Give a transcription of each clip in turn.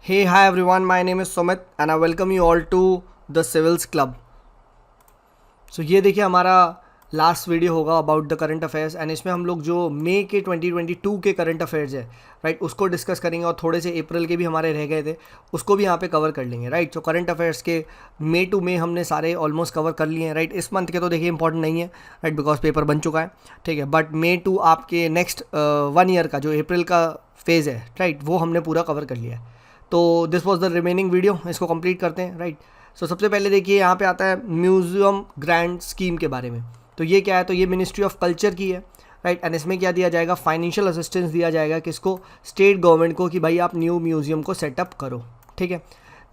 Hey, hi everyone, my name is Sumit and I welcome you all to the Civils Club. So ये देखिए हमारा last video होगा about the current affairs and इसमें हम लोग जो मई के 2022 के करंट अफेयर्स है राइट उसको डिस्कस करेंगे और थोड़े से अप्रैल के भी हमारे रह गए थे उसको भी यहाँ पे कवर कर लेंगे राइट। तो करंट अफेयर्स के मई टू मई हमने सारे ऑलमोस्ट कवर कर लिए हैं राइट। इस मंथ के तो देखिए इंपॉर्टेंट नहीं है राइट बिकॉज पेपर बन चुका है, ठीक है। बट मई टू आपके नेक्स्ट 1 ईयर का जो अप्रैल का फेज़ है राइट वो हमने पूरा कवर कर लिया है। तो this was the remaining video, इसको कंप्लीट करते हैं राइट। सो सबसे पहले देखिए यहाँ पे आता है म्यूजियम ग्रांट स्कीम के बारे में। तो ये क्या है, तो ये मिनिस्ट्री ऑफ कल्चर की है राइट। एंड इसमें क्या दिया जाएगा, फाइनेंशियल असिस्टेंस दिया जाएगा किसको, स्टेट गवर्नमेंट को, कि भाई आप न्यू म्यूजियम को सेटअप करो, ठीक है।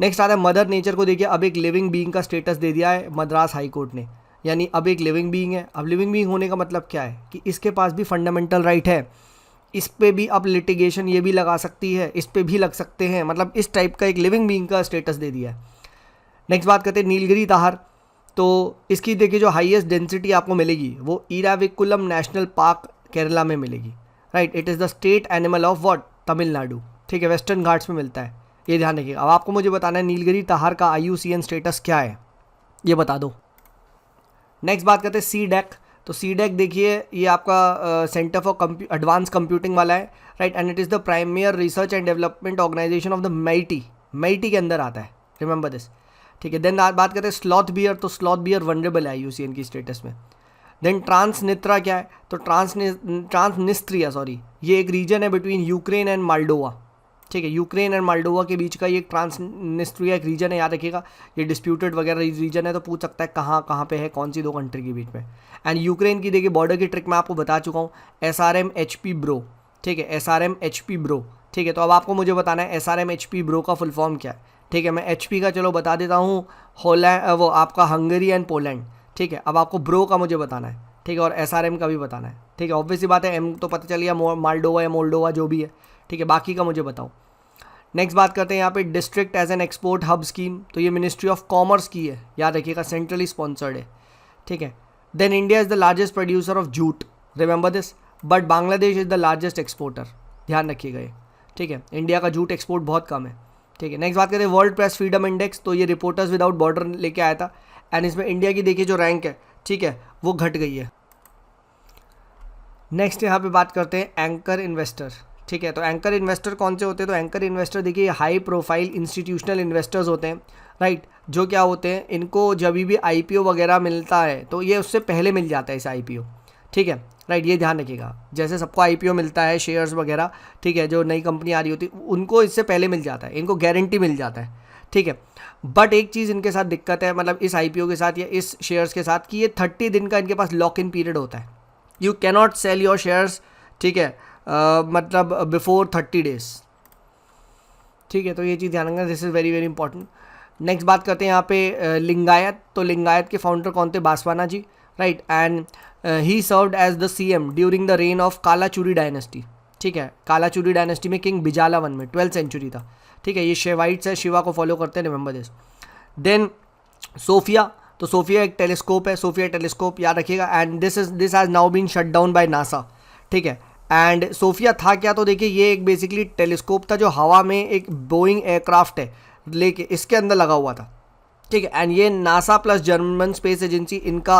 नेक्स्ट आता है मदर नेचर को। देखिए अब एक लिविंग बीइंग का स्टेटस दे दिया है मद्रास हाई कोर्ट ने, यानी अब एक लिविंग बीइंग है। अब लिविंग बीइंग होने का मतलब क्या है कि इसके पास भी फंडामेंटल राइट है, इस पे भी अब लिटिगेशन ये भी लगा सकती है, इस पे भी लग सकते हैं, मतलब इस टाइप का एक लिविंग बीइंग का स्टेटस दे दिया है। नेक्स्ट बात करते हैं नीलगिरी ताहर। तो इसकी देखिए जो हाईएस्ट डेंसिटी आपको मिलेगी वो इराविकुलम नेशनल पार्क केरला में मिलेगी right. It is the state animal of what, Tamil Nadu, ठीक है। वेस्टर्न घाट्स में मिलता है, ये ध्यान रखिएगा। अब आपको मुझे बताना है नीलगिरी ताहर का IUCN स्टेटस क्या है, ये बता दो। नेक्स्ट बात करते हैं सी डैक। तो सी डैक देखिए ये आपका सेंटर फॉर एडवांस कंप्यूटिंग वाला है right. And it is the premier research and development organisation of the MeitY के अंदर आता है, रिमेंबर दिस, ठीक है। देन बात करते हैं स्लॉथ बियर। तो स्लॉथ बियर वनरेबल है IUCN की स्टेटस में। देन ट्रांसनिस्त्रा क्या है, तो ट्रांसनिस्त्रिया सॉरी, ये एक रीजन है बिटवीन यूक्रेन एंड माल्डोवा, ठीक है। यूक्रेन एंड माल्डोवा के बीच का ये एक ट्रांसनिस्त्रिया एक रीजन है, याद रखिएगा। ये डिस्प्यूटेड वगैरह रीजन है तो पूछ सकता है कहाँ कहाँ पे है, कौन सी दो कंट्री के बीच में। एंड यूक्रेन की देखिए बॉर्डर की ट्रिक मैं आपको बता चुका हूँ, SRM-HP ब्रो, ठीक है, SRM-HP ब्रो, ठीक है। तो अब आपको मुझे बताना है SRM-HP ब्रो का फुल फॉर्म क्या है, ठीक है। मैं HP का चलो बता देता हूँ, होलैंड, वो आपका हंगरी एंड पोलैंड, ठीक है। अब आपको ब्रो का मुझे बताना है, ठीक है, और SRM का भी बताना है, ठीक है। ऑब्वियसली बात है, M तो पता चल गया, माल्डोवा या मोल्डोवा जो भी है, ठीक है। बाकी का मुझे बताओ। नेक्स्ट बात करते हैं यहाँ पे district as an export hub scheme. तो ये मिनिस्ट्री ऑफ कॉमर्स की है, याद रखिएगा, सेंट्रली स्पॉन्सर्ड है, ठीक है। Then India is the largest producer of jute, remember this, but Bangladesh is the largest exporter, ध्यान रखिएगा ये, ठीक है। इंडिया का जूट एक्सपोर्ट बहुत कम है, ठीक है। नेक्स्ट बात करते हैं वर्ल्ड प्रेस फ्रीडम इंडेक्स। तो ये रिपोर्टर्स विदाउट बॉर्डर लेके आया था एंड इसमें इंडिया की देखिए जो रैंक है, ठीक है, वो घट गई है। नेक्स्ट यहाँ पे बात करते हैं एंकर इन्वेस्टर, ठीक है। तो एंकर इन्वेस्टर कौन से होते हैं, तो एंकर इन्वेस्टर देखिए हाई प्रोफाइल इंस्टीट्यूशनल इन्वेस्टर्स होते हैं राइट। जो क्या होते हैं, इनको जब भी IPO वगैरह मिलता है तो ये उससे पहले मिल जाता है इस IPO, ठीक है राइट। ये ध्यान रखिएगा, जैसे सबको IPO मिलता है शेयर्स वगैरह, ठीक है, जो नई कंपनी आ रही होती है उनको इससे पहले मिल जाता है, इनको गारंटी मिल जाता है, ठीक है। बट एक चीज़ इनके साथ दिक्कत है, मतलब इस IPO के साथ या इस शेयर्स के साथ, कि ये 30 दिन का इनके पास लॉक इन पीरियड होता है। You cannot sell your shares, ठीक है, मतलब बिफोर 30 डेज, ठीक है। तो ये चीज़ ध्यान रखना, this is very very important. Next बात करते हैं यहाँ पे लिंगायत। तो लिंगायत के फाउंडर कौन थे, Basavanna ji right. And he served as the CM during the reign of Kalachuri dynasty, ठीक है। कालाचूरी डायनेस्टी में किंग बिजाला वन में 12th सेंचुरी था, ठीक है। ये शिवाइट्स है, शिवा को फॉलो करते हैं, रिमेंबर दिस। Then Sophia. तो सोफिया एक टेलीस्कोप है, सोफिया टेलीस्कोप याद रखिएगा। And this has now been shut down by NASA, ठीक है। एंड सोफिया था क्या, तो देखिए ये एक बेसिकली टेलीस्कोप था जो हवा में एक बोइंग एयरक्राफ्ट है लेके इसके अंदर लगा हुआ था, ठीक है। एंड ये NASA plus German space agency इनका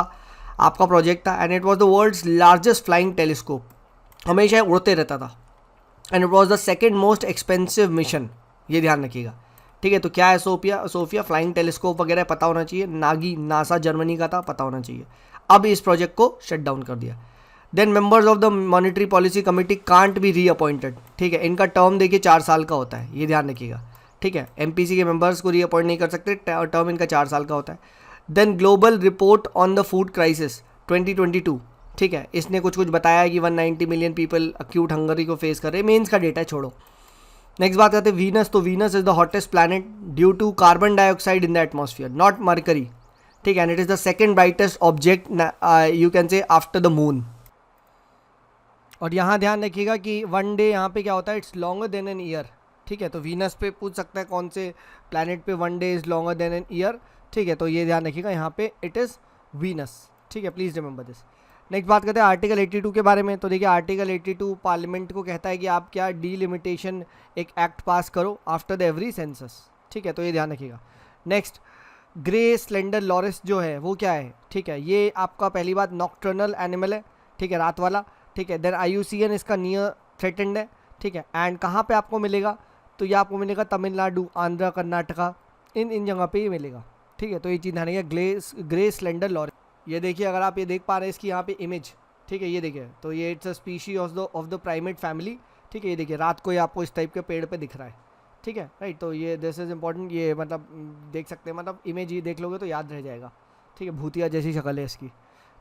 आपका प्रोजेक्ट था। And it was the world's largest flying telescope, हमेशा उड़ते रहता था। And it was the second most expensive mission, ये ध्यान रखिएगा, ठीक है। तो क्या है सोफिया फ्लाइंग टेलीस्कोप वगैरह पता होना चाहिए। नासा जर्मनी का था, पता होना चाहिए। अब इस प्रोजेक्ट को शट डाउन कर दिया। Then members of the monetary policy committee can't be reappointed, ठीक है। इनका टर्म देखिए 4 साल का होता है, ये ध्यान रखिएगा, ठीक है। MPC के मेंबर्स को रीअपॉइंट नहीं कर सकते, टर्म इनका 4 साल का होता है। Then global report on the food crisis 2022, ठीक है। इसने कुछ बताया है कि 190 मिलियन पीपल अक्यूट हंगरी को फेस कर रहे हैं, मेंस का डेटा छोड़ो। नेक्स्ट बात करते हैं वीनस। तो Venus is the hottest planet due to carbon dioxide in the atmosphere, not Mercury, ठीक है। And it is the second brightest object you can see after the moon. और यहाँ ध्यान रखिएगा कि 1 डे यहाँ पे क्या होता है, it's longer than an year, ठीक है। तो वीनस पे पूछ सकता है कौन से प्लैनेट पे 1 day is longer than an year, ठीक है। तो ये ध्यान रखिएगा यहाँ पे इट इज़ वीनस, ठीक है, प्लीज़ रिमेंबर दिस। नेक्स्ट बात करते हैं आर्टिकल 82 के बारे में। तो देखिए आर्टिकल 82 पार्लियामेंट को कहता है कि आप क्या डीलिमिटेशन एक एक्ट पास करो आफ्टर द एवरी सेंसस, ठीक है, तो ये ध्यान रखिएगा। नेक्स्ट ग्रे स्लेंडर लॉरिस जो है वो क्या है, ठीक है, ये आपका पहली बात नॉक्टर्नल एनिमल है, ठीक है, रात वाला, ठीक है। देन IUCN इसका नियर थ्रेटेंड है, ठीक है। एंड कहाँ पे आपको मिलेगा, तो ये आपको मिलेगा तमिलनाडु, आंध्र, कर्नाटका, इन जगह पे ही मिलेगा, ठीक है। तो ये चीज़ ध्यान रखिएगा ग्रे स्लेंडर लॉरिस। ये देखिए अगर आप ये देख पा रहे हैं इसकी यहाँ पे इमेज, ठीक है, ये देखिए, तो ये it's a species of the primate family, ठीक है। ये देखिए रात को ये आपको इस टाइप के पेड़ पे दिख रहा है, ठीक है, राइट। तो ये दिस इज़ इंपॉर्टेंट, ये मतलब देख सकते हैं, मतलब इमेज ही देख लोगे तो याद रह जाएगा, ठीक है। भूतिया जैसी शक्ल है इसकी,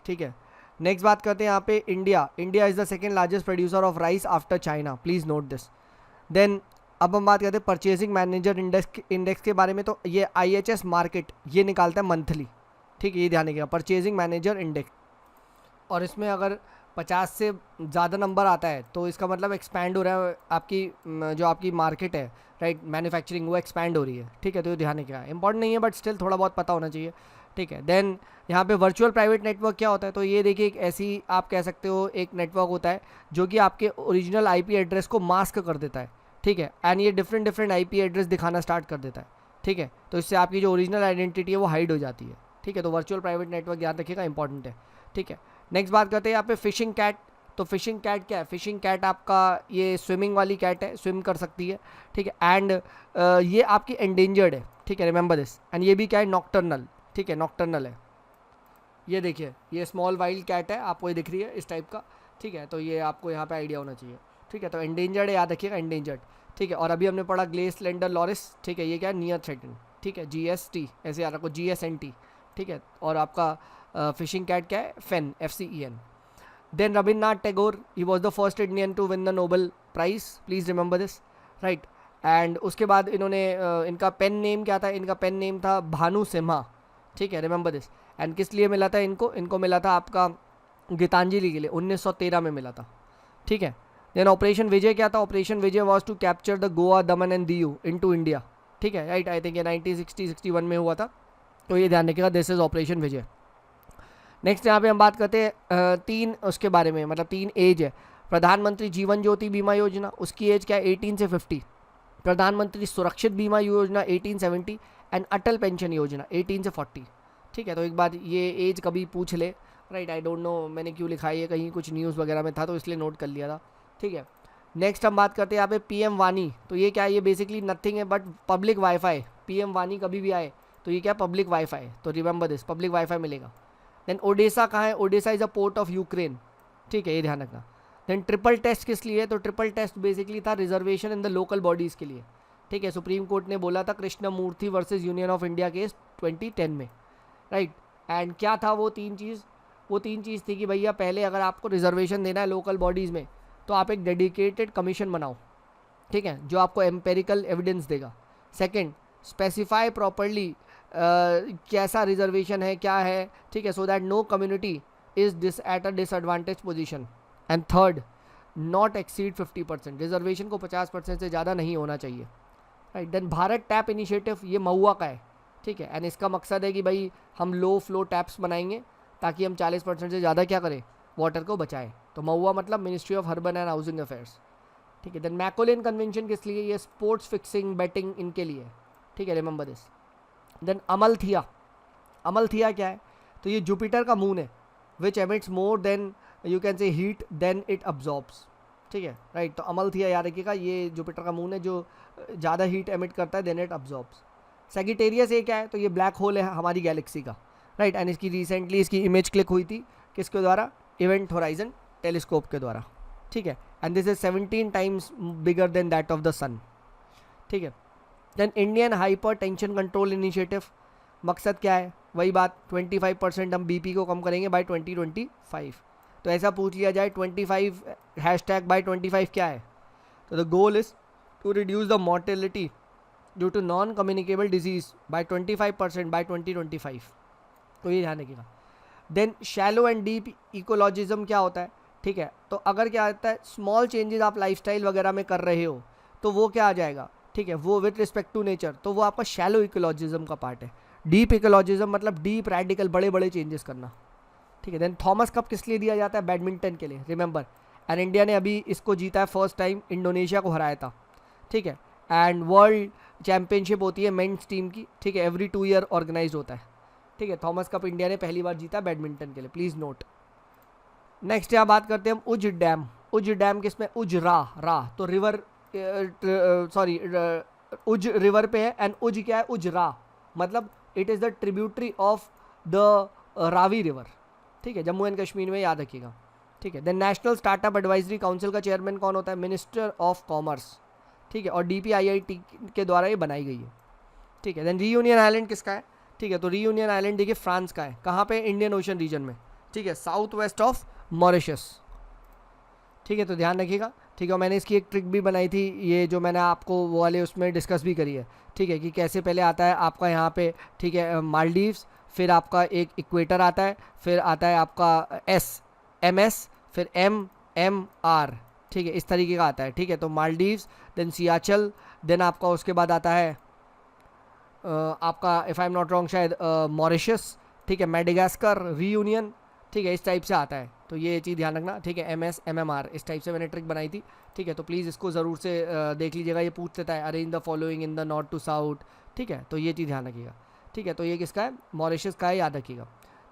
ठीक है। नेक्स्ट बात करते हैं यहाँ पे India is the second largest producer of rice after China, please note this. Then अब हम बात करते हैं परचेजिंग मैनेजर इंडेक्स के बारे में। तो ये IHS मार्केट ये निकालता है मंथली, ठीक है, ये ध्यान रखिएगा परचेजिंग मैनेजर इंडेक्स। और इसमें अगर 50 से ज़्यादा नंबर आता है तो इसका मतलब एक्सपैंड हो रहा है आपकी जो आपकी मार्केट है, राइट, मैन्युफैक्चरिंग, वो एक्सपैंड हो रही है, ठीक है। तो ये ध्यान रखिएगा, इंपॉर्टेंट नहीं है बट स्टिल थोड़ा बहुत पता होना चाहिए, ठीक है। देन यहाँ पे वर्चुअल प्राइवेट नेटवर्क क्या होता है, तो ये देखिए एक ऐसी आप कह सकते हो एक नेटवर्क होता है जो कि आपके ओरिजिनल IP एड्रेस को मास्क कर देता है, ठीक है। एंड ये डिफरेंट IP एड्रेस दिखाना स्टार्ट कर देता है, ठीक है। तो इससे आपकी जो ओरिजिनल आइडेंटिटी है वो हाइड हो जाती है, ठीक है। तो वर्चुअल प्राइवेट नेटवर्क याद रखिएगा, इंपॉर्टेंट है, ठीक है। नेक्स्ट बात करते हैं यहाँ पे फिशिंग कैट। तो फिशिंग कैट क्या है, फिशिंग कैट आपका ये स्विमिंग वाली कैट है, स्विम कर सकती है, ठीक है। एंड ये आपकी एंडेंजर्ड है, ठीक है, रिमेंबर दिस। एंड ये भी क्या है, नॉक्टर्नल, ठीक है, नॉक्टर्नल है। ये देखिए ये स्मॉल वाइल्ड कैट है, आपको ये दिख रही है इस टाइप का, ठीक है। तो ये आपको यहाँ पे आइडिया होना चाहिए, ठीक है। तो एंडेंजर्ड है, याद रखिएगा एंडेंजर्ड, ठीक है। और अभी हमने पढ़ा ग्रे स्लेंडर लॉरिस, ठीक है, ये क्या है, नियर थ्रेटेंड, ठीक है, GST ऐसे याद रखो, GSNT, ठीक है। और आपका फिशिंग कैट क्या है, फेन, FCEN। Then Rabindranath Tagore, he was the first Indian to win the Nobel prize, please remember this, right. And उसके बाद इन्होंने इनका पेन नेम क्या था, इनका पेन नेम था भानु सिम्हा, ठीक है, रिमेंबर दिस। एंड किस लिए मिला था इनको मिला था आपका गीतांजलि के लिए, 1913 में मिला था, ठीक है। देन ऑपरेशन विजय क्या था, operation Vijay was to capture the Goa, Daman and Diu into India, ठीक है, राइट। आई थिंक ये 1960-61 में हुआ था, तो ये ध्यान रखिएगा, this is operation Vijay. Next यहाँ पे हम बात करते हैं 3 उसके बारे में, मतलब 3 एज है। प्रधानमंत्री जीवन ज्योति बीमा योजना, उसकी एज क्या है, 18 से 50। प्रधानमंत्री सुरक्षित बीमा योजना 1870 एंड अटल पेंशन योजना 18 से 40, ठीक है। तो एक बार ये एज कभी पूछ ले, राइट, आई डोंट नो मैंने क्यों लिखा है, ये कहीं कुछ न्यूज़ वगैरह में था तो इसलिए नोट कर लिया था, ठीक है। नेक्स्ट हम बात करते हैं यहाँ पे PM वानी। तो ये क्या है, ये बेसिकली नथिंग है बट पब्लिक वाईफाई। PM वानी कभी भी आए तो ये क्या पब्लिक वाईफाई, तो रिमेंबर दिस, पब्लिक वाईफाई मिलेगा। देन ओडेसा कहाँ है, Odessa is a port of Ukraine, ठीक है, ये ध्यान रखना। देन ट्रिपल टेस्ट किस लिए, तो ट्रिपल टेस्ट बेसिकली था reservation in the local bodies के लिए, ठीक है। सुप्रीम कोर्ट ने बोला था Krishnamurthy versus union of India case 2010 में, राइट। एंड क्या था वो तीन चीज़ थी कि भैया पहले अगर आपको रिजर्वेशन देना है लोकल बॉडीज़ में तो आप एक डेडिकेटेड कमीशन बनाओ, ठीक है, जो आपको एम्पेरिकल एविडेंस देगा। सेकंड, स्पेसिफाई प्रॉपरली कैसा रिजर्वेशन है, क्या है, ठीक है, so that no community is at a disadvantage position. And third, not exceed 50%, reservation को 50% से ज़्यादा नहीं होना चाहिए, right. Then Bharat tap initiative, ये महुआ का है, ठीक है। एंड इसका मकसद है कि भाई हम लो फ्लो टैप्स बनाएंगे ताकि हम 40% से ज़्यादा क्या करें, वाटर को बचाएं। तो महुआ मतलब ministry of urban and housing affairs, ठीक है। देन मैकोलेन कन्वेंशन किस लिए, ये स्पोर्ट्स फिक्सिंग बेटिंग इनके लिए, ठीक है, रिमेंबर दिस। देन अमलथिया क्या है, तो ये जुपिटर का मून है which emits more than you can say heat than it absorbs, ठीक है, राइट। तो अमलथिया याद रखिएगा, ये जुपिटर का मून है जो ज़्यादा हीट एमिट करता है देन इट अब्जॉर्ब्स। सेगिटेरियस ये क्या है, तो ये ब्लैक होल है हमारी गैलेक्सी का, राइट। एंड इसकी रिसेंटली इसकी इमेज क्लिक हुई थी किसके द्वारा, इवेंट होराइजन टेलीस्कोप के द्वारा, ठीक है। And this is 17 times bigger than that of the sun, ठीक है। Then Indian hypertension control initiative, मकसद क्या है, वही बात 25% हम BP को कम करेंगे बाय 2025। तो ऐसा पूछ लिया जाए 25 हैशटैग बाय 25 क्या है, तो the goal is to reduce the mortality due to non communicable disease by 25% by 2025, तो ये ध्यान रखिएगा। Then shallow and deep ecologism क्या होता है, ठीक है। तो अगर क्या आता है, स्मॉल चेंजेस आप लाइफस्टाइल वगैरह में कर रहे हो तो वो क्या आ जाएगा, ठीक है, वो विथ रिस्पेक्ट टू नेचर, तो वो आपका शैलो इकोलॉजिज्म का पार्ट है। डीप इकोलॉजिज्म मतलब डीप रेडिकल बड़े बड़े चेंजेस करना, ठीक है। देन थॉमस कप किस लिए दिया जाता है? बैडमिंटन के लिए, रिमेंबर। एंड इंडिया ने अभी इसको जीता है फर्स्ट टाइम, इंडोनेशिया को हराया था, ठीक है। एंड वर्ल्ड चैम्पियनशिप होती है मेंस टीम की, ठीक है, एवरी 2 ईयर ऑर्गेनाइज होता है, ठीक है। थॉमस कप इंडिया ने पहली बार जीता बैडमिंटन के लिए, प्लीज़ नोट। नेक्स्ट यहाँ बात करते हैं हम उज डैम। उज डैम किसमें? उज रा तो रिवर, सॉरी उज रिवर पे है। एंड उज क्या है? उज रा मतलब it is the tributary of the Ravi river, ठीक है, जम्मू एंड कश्मीर में, याद रखिएगा, ठीक है। Then national startup advisory council का चेयरमैन कौन होता है? मिनिस्टर ऑफ कॉमर्स, ठीक है, और DPIIT के द्वारा ये बनाई गई है, ठीक है। देन रीयूनियन आइलैंड किसका है? ठीक है, तो रीयूनियन आइलैंड देखिए फ्रांस का है, कहाँ पे? इंडियन ओशन रीजन में, ठीक है, साउथ वेस्ट ऑफ मॉरिशस, ठीक है, तो ध्यान रखिएगा, ठीक है। और मैंने इसकी एक ट्रिक भी बनाई थी, ये जो मैंने आपको वो वाले उसमें डिस्कस भी करी है, ठीक है, कि कैसे पहले आता है आपका यहाँ पे, ठीक है, मालदीव्स, फिर आपका एक इक्वेटर आता है, फिर आता है आपका MS, फिर MR, ठीक है, इस तरीके का आता है, ठीक है। तो मालदीव्स, देन सियाचल, देन आपका उसके बाद आता है आपका, if I am not wrong, शायद मॉरिशस, ठीक है, मेडागास्कर, रीयूनियन, ठीक है, इस टाइप से आता है। तो ये चीज़ ध्यान रखना, ठीक है, MS MMR इस टाइप से मैंने ट्रिक बनाई थी, ठीक है। तो प्लीज़ इसको ज़रूर से देख लीजिएगा, ये पूछ देता है arrange the following in the north to south, ठीक है, तो ये चीज़ ध्यान रखिएगा, ठीक है। तो ये किसका है? मॉरिशस का है, याद रखिएगा,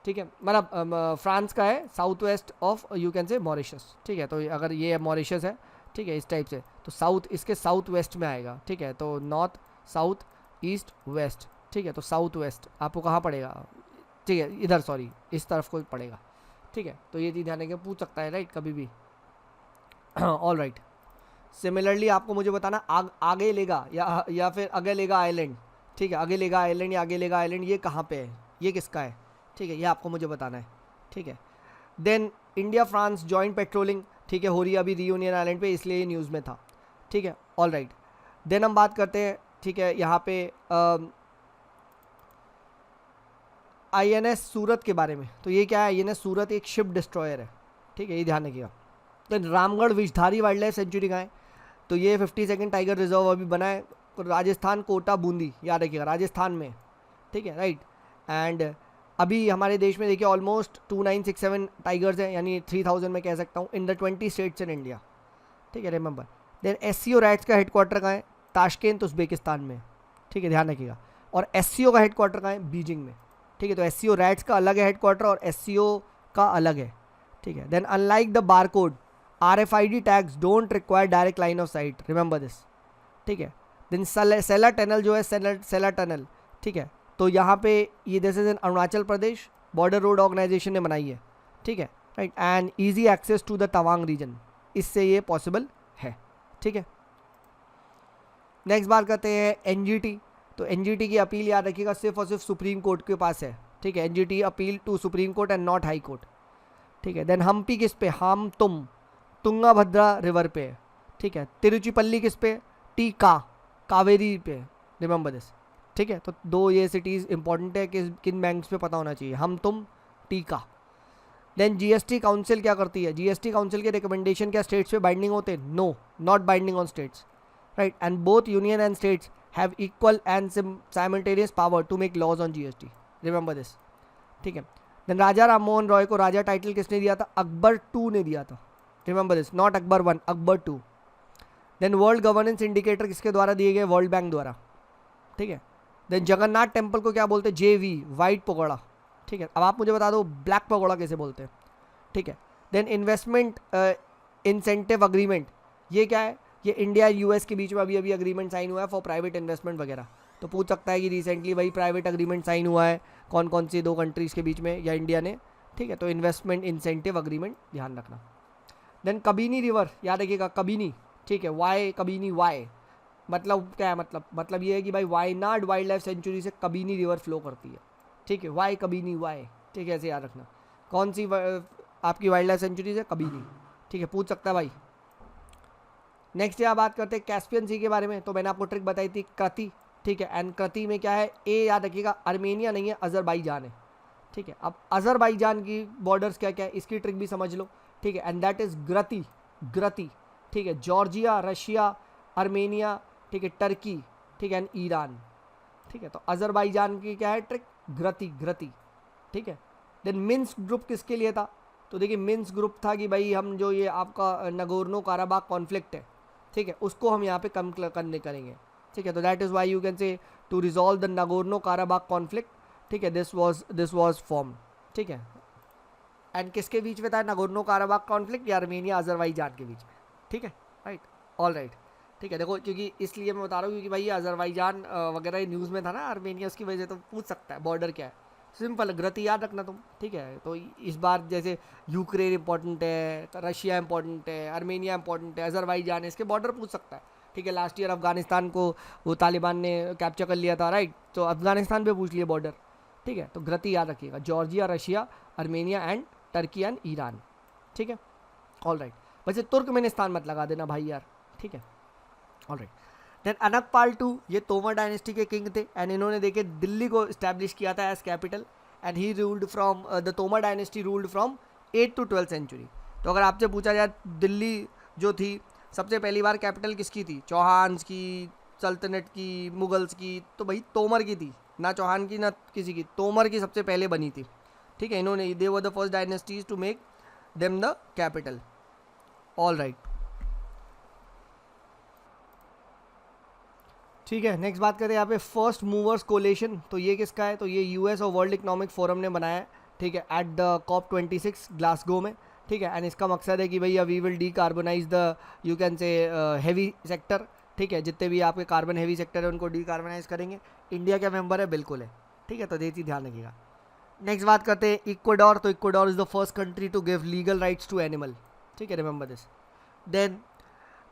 ठीक है, मतलब फ्रांस का है, south west of you can से मॉरिशस, ठीक है। तो अगर ये मॉरिशस है, ठीक है, इस टाइप से, तो साउथ इसके साउथ वेस्ट में आएगा, ठीक है, तो नॉर्थ साउथ ईस्ट वेस्ट, ठीक है, तो साउथ वेस्ट आपको कहाँ पड़ेगा? ठीक है, इधर, सॉरी, इस तरफ को पड़ेगा, ठीक है। तो ये चीज़ ध्यान रखिए, पूछ सकता है राइट कभी भी। All right. सिमिलरली आपको मुझे बताना आगे लेगा या फिर आगे लेगा आइलैंड, ठीक है, आगे लेगा आइलैंड या आगे लेगा आइलैंड, ये कहाँ पे है, ये किसका है, ठीक है, ये आपको मुझे बताना है, ठीक है। Then India France joint patrolling, ठीक है, हो रही है अभी रीयूनियन आइलैंड पे, इसलिए ये न्यूज़ में था, ठीक है। All right. देन हम बात करते हैं, ठीक है, यहाँ पे INS सूरत के बारे में। तो ये क्या है? INS सूरत एक शिप डिस्ट्रॉयर है, ठीक है, ये ध्यान रखिएगा। Then Ramgarh Vishdhari wild life sanctuary कहाँ है? तो ये 52nd टाइगर रिजर्व अभी बना है, राजस्थान, कोटा, बूंदी, याद रखिएगा, राजस्थान में, ठीक है, राइट। एंड अभी हमारे देश में देखिए ऑलमोस्ट 2967 टाइगर्स हैं, यानी 3000 में कह सकता हूँ, in the 20 states in India, ठीक है, रिमेंबर। देन SCO रैट्स का हेडक्वार्टर कहाँ है? ताशकेंत, उज्बेकिस्तान में, ठीक है, ध्यान रखिएगा। और SCO का हेडक्वार्टर कहाँ है? बीजिंग में, ठीक है। तो SCO रैट्स का अलग है हेडक्वार्टर और SCO का अलग है, ठीक है। Then unlike the barcode, RFID tags don't require direct line of sight, remember this, ठीक है। देन सेला टनल जो है, सेला टनल, ठीक है, तो यहाँ पे ये this is in Arunachal Pradesh, border road organisation ने बनाई है, ठीक है, right. And easy access to the Tawang region, इससे ये पॉसिबल है, ठीक है। नेक्स्ट बात करते हैं NGT। तो NGT की अपील याद रखिएगा सिर्फ और सिर्फ सुप्रीम कोर्ट के पास है, ठीक है, NGT appeal to supreme court and not high court, ठीक है। देन हम्पी किस पे? तुंगाभद्रा रिवर पे है, ठीक है। तिरुचिपल्ली किस पे? कावेरी पे, रिमेंबर दिस, ठीक है। तो 2 ये सिटीज़ इंपॉर्टेंट है, किन बैंक्स पे पता होना चाहिए, टीका। देन GST काउंसिल क्या करती है? GST काउंसिल के रिकमेंडेशन क्या स्टेट्स पे बाइंडिंग होते हैं? No, not binding on states, right. And both union and states have equal and simultaneous power to make laws on GST, remember this, ठीक है। देन राजा राम मोहन रॉय को राजा टाइटल किसने दिया था? अकबर II ने दिया था, remember this, not Akbar I, Akbar II। Then world governance indicator किसके द्वारा दिए गए? वर्ल्ड बैंक द्वारा, ठीक है। देन जगन्नाथ टेम्पल को क्या बोलते हैं? JV, वाइट पगोड़ा, ठीक है। अब आप मुझे बता दो ब्लैक पगोड़ा कैसे बोलते हैं, ठीक है। देन इन्वेस्टमेंट इंसेंटिव अग्रीमेंट, ये क्या है? ये इंडिया US के बीच में अभी अग्रीमेंट साइन हुआ है फॉर प्राइवेट इन्वेस्टमेंट वगैरह। तो पूछ सकता है कि रिसेंटली वही प्राइवेट अग्रीमेंट साइन हुआ है कौन कौन सी 2 कंट्रीज़ के बीच में या इंडिया ने, ठीक है। तो इन्वेस्टमेंट इंसेंटिव अग्रीमेंट ध्यान रखना। देन कबीनी रिवर याद रखिएगा, कबीनी, ठीक है, वाई कबीनी, वाई मतलब क्या है? मतलब ये है कि भाई वायनाड वाइल्ड लाइफ सेंचुरी से कबीनी रिवर फ्लो करती है, ठीक है, वाई कबीनी, वाई, ठीक है, ऐसे याद रखना। कौन सी आपकी वाइल्ड लाइफ सेंचुरी से? कबीनी, ठीक है, पूछ सकता है भाई। नेक्स्ट यहाँ बात करते हैं कैस्पियन सी के बारे में। तो मैंने आपको ट्रिक बताई थी, कृति, ठीक है। एंड कृति में क्या है? याद रखिएगा, अर्मेनिया नहीं है, अजरबैजान है, ठीक है। अब अजरबैजान की बॉर्डर्स क्या क्या है, इसकी ट्रिक भी समझ लो, ठीक है। एंड दैट इज ग्रती, ठीक है। जॉर्जिया, रशिया, अर्मेनिया, ठीक है, टर्की, ठीक है, एंड ईरान, ठीक है। तो अजरबैजान की क्या है ट्रिक? ग्रती, ठीक है, देन मिन्स्क ग्रुप किसके लिए था? तो देखिए मिन्स्क ग्रुप था कि भाई हम जो ये आपका नगोर्नो काराबाग कॉन्फ्लिक्ट है, ठीक है, उसको हम यहाँ पे कम करने करेंगे, ठीक है। तो that is why you can say to resolve the Nagorno Karabakh conflict, ठीक है, दिस वॉज फॉर्म, ठीक है। एंड किसके बीच में था नगोर्नो काराबाग कॉन्फ्लिक्ट? या आर्मेनिया अजरबैजान के बीच में, ठीक है, राइट, ऑल राइट, ठीक है। देखो क्योंकि इसलिए मैं बता रहा हूँ क्योंकि भाई अजरबैजान वगैरह न्यूज़ में था ना, आर्मेनिया, उसकी वजह से तो पूछ सकता है बॉर्डर क्या है, सिंपल गति याद रखना तुम, ठीक है। तो इस बार जैसे यूक्रेन इंपॉर्टेंट है, रशिया इंपॉर्टेंट है, आर्मेनिया इंपॉर्टेंट है, अजरबैजान है, इसके बॉर्डर पूछ सकता है, ठीक है। लास्ट ईयर अफगानिस्तान को वो तालिबान ने कैप्चर कर लिया था, राइट, तो अफगानिस्तान पे पूछ लिया बॉर्डर, ठीक है। तो गति याद रखिएगा, Georgia, Russia, Armenia and Turkey and Iran, ठीक है, ऑल राइट। वैसे तुर्कमेनिस्तान मत लगा देना भाई यार, ठीक है, all right. Then Anangpal two, ये तोमर डायनेस्टी के किंग थे एंड इन्होंने देखे दिल्ली को इस्टेब्लिश किया था as capital and he ruled from the Tomar dynasty ruled from 8th to 12th century. तो अगर आपसे पूछा जाए दिल्ली जो थी सबसे पहली बार कैपिटल किसकी थी? चौहान्स की, सल्तनत की, मुगल्स की? तो भाई तोमर की थी, ना चौहान की ना किसी की, तोमर की सबसे पहले बनी थी, ठीक है। इन्होंने, they were the first dynasties to make them the capital, all right, ठीक है। नेक्स्ट बात करें यहाँ पे फर्स्ट मूवर्स कोलेशन, तो ये किसका है? तो ये यूएस और वर्ल्ड इकोनॉमिक फोरम ने बनाया है, ठीक है, एट द COP26 ग्लासगो में, ठीक है। एंड इसका मकसद है कि भैया we will decarbonise the, you can say heavy sector, ठीक है, जितने भी आपके कार्बन हैवी सेक्टर है उनको डीकार्बोनाइज करेंगे। इंडिया क्या मेंबर है? बिल्कुल है, ठीक है, तो ये चीज़ ध्यान रखिएगा। नेक्स्ट बात करते हैं इक्वाडोर, तो Ecuador is the first country to give legal rights to animal, ठीक है, रिमेंबर दिस। देन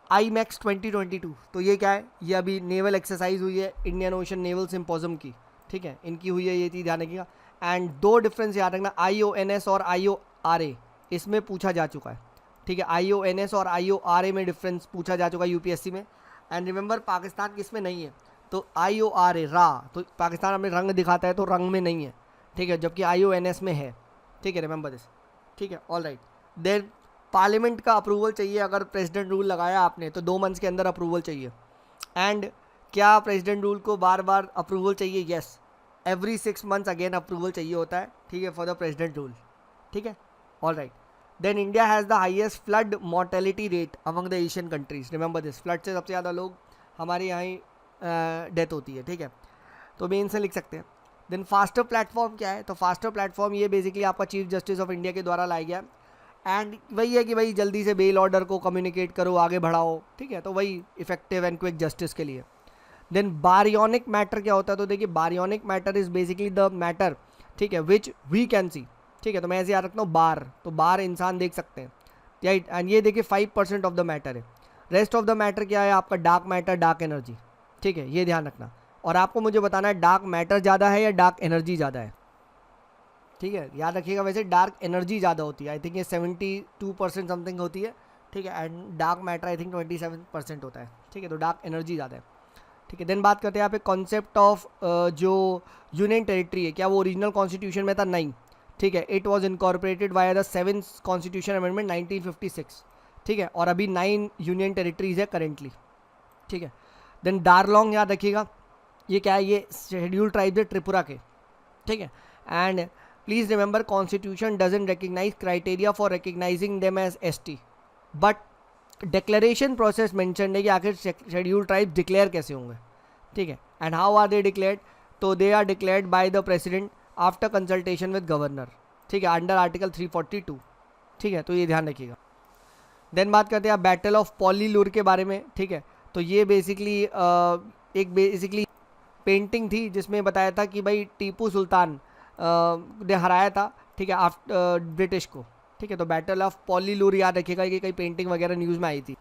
IMEX 2022, तो ये क्या है? ये अभी नेवल एक्सरसाइज हुई है, इंडियन ओशन नेवल सिम्पोजियम की, ठीक है, इनकी हुई है, ये चीज़ ध्यान रखिएगा। एंड दो डिफरेंस याद रखना, IONS और IORA, इसमें पूछा जा चुका है, ठीक है, IONS और IORA में डिफरेंस पूछा जा चुका है UPSC में। एंड रिमेंबर पाकिस्तान किस में नहीं है? तो IORA रा, तो पाकिस्तान हमें रंग दिखाता है तो रंग में नहीं है, ठीक है, जबकि IONS में है, ठीक है, रिमेंबर दिस, ठीक है, ऑल राइट। देन पार्लियामेंट का अप्रूवल चाहिए, अगर प्रेसिडेंट रूल लगाया आपने तो 2 मंथ्स के अंदर अप्रूवल चाहिए। एंड क्या प्रेसिडेंट रूल को बार बार अप्रूवल चाहिए? Yes, every 6 months again approval चाहिए होता है, ठीक है, फॉर द प्रेसिडेंट रूल, ठीक है, all right. Then India has the highest flood mortality rate among the Asian countries, remember this, flood से सबसे ज़्यादा लोग हमारे यहाँ ही डेथ होती है, ठीक है, तो मेन से लिख सकते हैं। देन फास्टर प्लेटफॉर्म क्या है? तो फास्टर प्लेटफॉर्म ये बेसिकली आपका चीफ जस्टिस ऑफ इंडिया के द्वारा लाया गया, एंड वही है कि भाई जल्दी से बेल ऑर्डर को कम्युनिकेट करो, आगे बढ़ाओ, ठीक है, तो वही इफेक्टिव एंड क्विक जस्टिस के लिए। देन बारियोनिक मैटर क्या होता है? तो देखिए baryonic matter is basically the matter, ठीक है, विच वी कैन सी, ठीक है, तो मैं ऐसे याद रखता हूँ बार, तो बार इंसान देख सकते हैं, राइट, एंड ये देखिए 5% ऑफ द मैटर है। रेस्ट ऑफ द मैटर क्या है? आपका डार्क मैटर, डार्क एनर्जी, ठीक है, ये ध्यान रखना। और आपको मुझे बताना है डार्क मैटर ज़्यादा है या डार्क एनर्जी ज़्यादा है, ठीक है, याद रखिएगा। वैसे डार्क एनर्जी ज़्यादा होती है, आई थिंक ये 72% समथिंग होती है, ठीक है, and dark matter I think 27% होता है, ठीक है, तो डार्क एनर्जी ज़्यादा है, ठीक है। देन बात करते हैं यहाँ पे कॉन्सेप्ट ऑफ जो यूनियन टेरिटरी है, क्या वो ओरिजिनल कॉन्स्टिट्यूशन में था? नहीं, ठीक है, it was incorporated by the 7th constitution amendment 1956, ठीक है, और अभी 9 यूनियन टेरिटरीज है करेंटली, ठीक है। देन डारलोंग याद रखिएगा, ये क्या है? ये शेड्यूल ट्राइब है त्रिपुरा के, ठीक है। And please remember constitution doesn't recognise criteria for recognising them as ST, but declaration process mention है कि आखिर शेड्यूल ट्राइब डिक्लेयर कैसे होंगे, ठीक है। And how are they declared? तो they are declared by the president after consultation with governor, ठीक है, अंडर आर्टिकल 342, ठीक है, तो ये ध्यान रखिएगा। देन बात करते हैं बैटल ऑफ पॉलीलूर के बारे में, ठीक है, तो ये बेसिकली एक बेसिकली पेंटिंग थी जिसमें बताया था कि भाई टीपू सुल्तान ने हराया था, ठीक है, आफ्टर ब्रिटिश को, ठीक है, तो बैटल ऑफ पॉलीलूर याद रखिएगा, कि कई पेंटिंग वगैरह न्यूज़ में आई थी।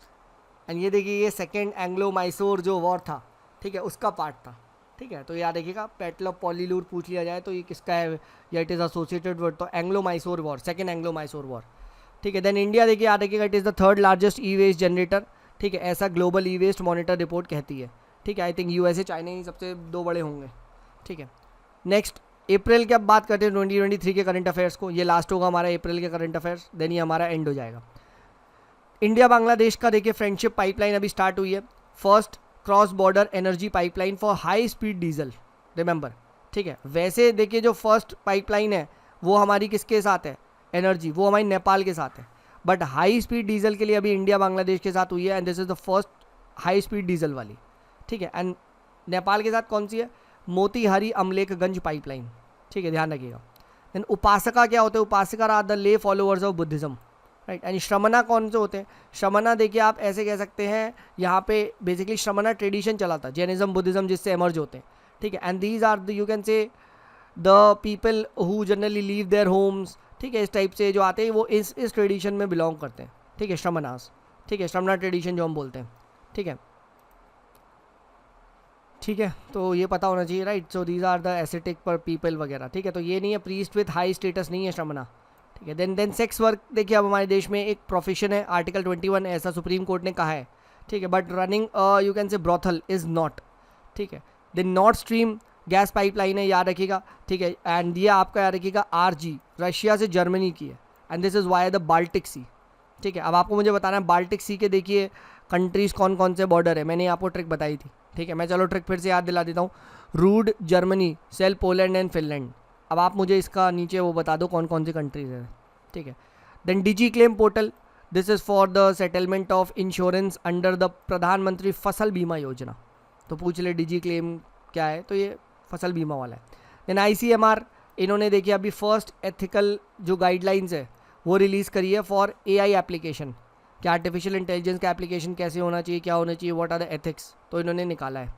एंड ये देखिए ये सेकेंड एंग्लो मैसूर जो वॉर था, ठीक है, उसका पार्ट था, ठीक है, तो याद रखिएगा बैटल ऑफ पॉलीलूर पूछ लिया जाए तो ये किसका है या इट इज़ एसोसिएटेड वर्ड, तो Anglo Mysore war, second Anglo Mysore war, ठीक है। देन इंडिया देखिए याद रखिएगा it is the 3rd largest e waste generator, ठीक है, ऐसा global e waste monitor report कहती है, ठीक है, आई थिंक USA चाइना ही सबसे 2 बड़े होंगे, ठीक है। नेक्स्ट अप्रैल की अब बात करते हैं 2023 के करंट अफेयर्स को, ये लास्ट होगा हमारा अप्रैल के करंट अफेयर्स, देन ये हमारा एंड हो जाएगा। इंडिया बांग्लादेश का देखिए फ्रेंडशिप पाइपलाइन अभी स्टार्ट हुई है, first cross border energy pipeline for high speed diesel, remember, ठीक है। वैसे देखिए जो फर्स्ट पाइपलाइन है वो हमारी किसके साथ है, एनर्जी, वो हमारी नेपाल के साथ है। बट हाई स्पीड डीजल के लिए अभी इंडिया बांग्लादेश के साथ हुई है, and this is the first high speed diesel वाली, ठीक है। एंड नेपाल के साथ कौन सी है, मोतीहारी अमलेखगंज पाइपलाइन, ठीक है, ध्यान रखिएगा। देन उपासका क्या होते हैं, upasaka are the lay followers of Buddhism, right. And shramana कौन से होते हैं, श्रमणा देखिए आप ऐसे कह सकते हैं, यहाँ पे बेसिकली श्रमणा ट्रेडिशन चला था, जैनिज्म बुद्धिज्म जिससे एमर्ज होते हैं, ठीक है। And these are the you can say the people who generally leave their homes, ठीक है, इस टाइप से जो आते हैं वो इस ट्रेडिशन में बिलोंग करते हैं, ठीक है, श्रमणास, ठीक है, श्रमणा ट्रेडिशन जो हम बोलते हैं, ठीक है, ठीक है। तो ये पता होना चाहिए, right. So these are the ascetic पर पीपल वगैरह, ठीक है। तो ये नहीं है, प्रीस्ट विथ हाई स्टेटस नहीं है श्रमणा, ठीक है। देन सेक्स वर्क देखिए, अब हमारे देश में एक प्रोफेशन है, आर्टिकल 21 ऐसा सुप्रीम कोर्ट ने कहा है, ठीक है। But running you can say brothel is not, ठीक है। Then north stream gas pipeline है, याद रखिएगा, ठीक है। एंड ये आपका याद रखिएगा RG, रशिया से जर्मनी की है, and this is via the Baltic sea, ठीक है। अब आपको मुझे बताना है बाल्टिक सी के देखिए कंट्रीज़ कौन कौन से बॉर्डर है, मैंने आपको ट्रिक बताई थी, ठीक है। मैं चलो ट्रिक फिर से याद दिला देता हूँ, rude Germany, sale Poland and Finland. अब आप मुझे इसका नीचे वो बता दो कौन कौन सी कंट्रीज है, ठीक है। Then digi claim portal, this is for the settlement of insurance under the प्रधानमंत्री फसल बीमा योजना। तो पूछ ले डिजी क्लेम क्या है, तो ये फसल बीमा वाला है। देन ICMR, इन्होंने देखिए अभी फर्स्ट एथिकल जो गाइडलाइंस है वो रिलीज़ करी है फॉर AI एप्लीकेशन, कि आर्टिफिशियल इंटेलिजेंस का एप्लीकेशन कैसे होना चाहिए, क्या होना चाहिए, व्हाट आर द एथिक्स, तो इन्होंने निकाला है।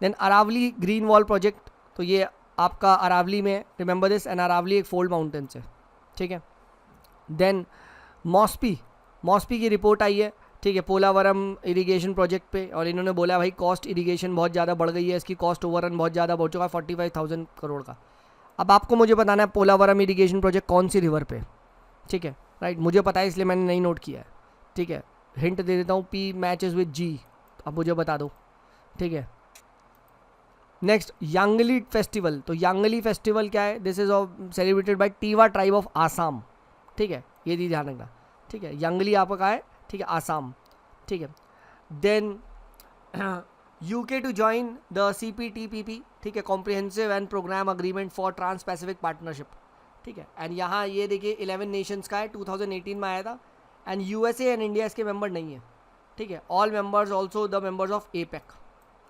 Then Aravalli green wall project, तो ये आपका अरावली में, रिमेंबर दिस, एंड अरावली एक फोल्ड माउंटेन्स है, ठीक है। देन मॉस्पी की रिपोर्ट आई है, ठीक है, पोलावरम इरिगेशन प्रोजेक्ट पे, और इन्होंने बोला भाई कॉस्ट इरिगेशन बहुत ज़्यादा बढ़ गई है, इसकी कॉस्ट ओवररन बहुत ज़्यादा बढ़ चुका है, 45,000 करोड़ का। अब आपको मुझे बताना है पोलावरम इरिगेशन प्रोजेक्ट कौन सी रिवर पे, ठीक है, राइट। मुझे पता है इसलिए मैंने नहीं नोट किया है, ठीक है। हिंट दे देता हूँ, P मैचेस विद G, अब मुझे बता दो, ठीक है। नेक्स्ट यांगली फेस्टिवल, तो यांगली फेस्टिवल क्या है, this is celebrated by Tiwa tribe of Assam, ठीक है, ये भी ध्यान रखना, ठीक है। यांगली आपका कहाँ है, ठीक है, आसाम, ठीक है। Then UK to join the CPTPP, ठीक है, comprehensive and programme agreement for trans pacific partnership, ठीक है। एंड यहाँ ये देखिए 11 नेशंस का है, 2018 में आया था, एंड USA एंड इंडिया इसके मेंबर नहीं है, ठीक है। All members also the members of APEC,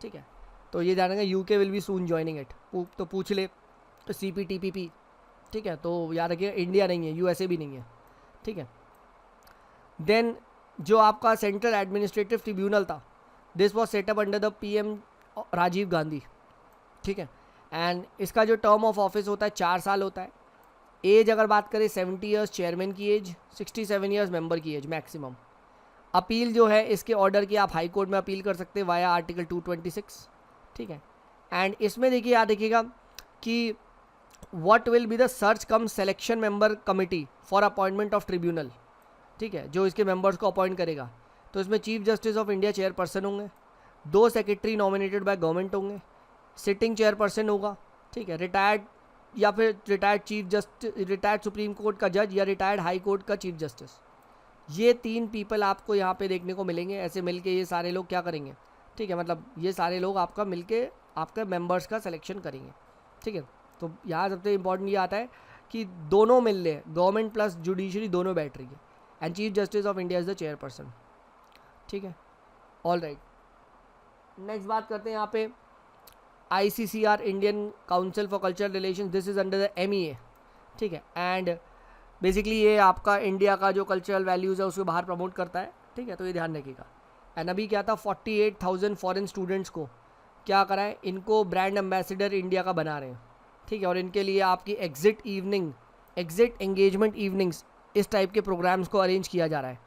ठीक है। तो ये जानेंगे UK will be soon joining it, तो पूछ ले तो CPTPP, ठीक है। तो याद रखिए इंडिया नहीं है, USA भी नहीं है, ठीक है। देन जो आपका सेंट्रल एडमिनिस्ट्रेटिव ट्रिब्यूनल था, this was setup under the PM Rajiv Gandhi, ठीक है। एंड इसका जो टर्म ऑफ ऑफिस होता है 4 साल होता है। एज अगर बात करें 70 ईयर्स चेयरमैन की एज, 67 ईयर्स मेंबर की एज मैक्सिमम। अपील जो है इसके ऑर्डर की आप हाई कोर्ट में अपील कर सकते हैं वाया आर्टिकल 226, ठीक है। एंड इसमें देखिए याद रखिएगा कि what will be the search come selection member committee for appointment of tribunal, ठीक है, जो इसके मेंबर्स को अपॉइंट करेगा। तो इसमें chief justice of India chairperson होंगे, 2 सेक्रेटरी नॉमिनेटेड बाय गवर्नमेंट होंगे, सिटिंग चेयरपर्सन होगा, ठीक है, रिटायर्ड या फिर retired chief justice, retired supreme court का जज या रिटायर्ड हाई कोर्ट का चीफ जस्टिस। ये 3 पीपल आपको यहाँ पे देखने को मिलेंगे। ऐसे मिलके ये सारे लोग क्या करेंगे, ठीक है, मतलब ये सारे लोग आपका मिलके आपके मेंबर्स का सिलेक्शन करेंगे, ठीक है। तो यहाँ सबसे इंपॉर्टेंट ये आता है कि दोनों मिल रहे हैं, गवर्नमेंट प्लस जुडिशरी दोनों बैठ रही है, and chief justice of India is the chairperson, ठीक है। ऑल राइट, नेक्स्ट बात करते हैं यहाँ पे ICCR, Indian council for cultural relation, this is under the MEA, ठीक है। एंड बेसिकली ये आपका इंडिया का जो कल्चरल वैल्यूज़ है उसको बाहर प्रमोट करता है, ठीक है, तो ये ध्यान रखिएगा। एंड अभी क्या था, 48,000 फॉरेन स्टूडेंट्स को क्या करा है, इनको ब्रांड एम्बेसडर इंडिया का बना रहे हैं, ठीक है। और इनके लिए आपकी एग्जिट एंगेजमेंट इवनिंग्स, इस टाइप के प्रोग्राम्स को अरेंज किया जा रहा है,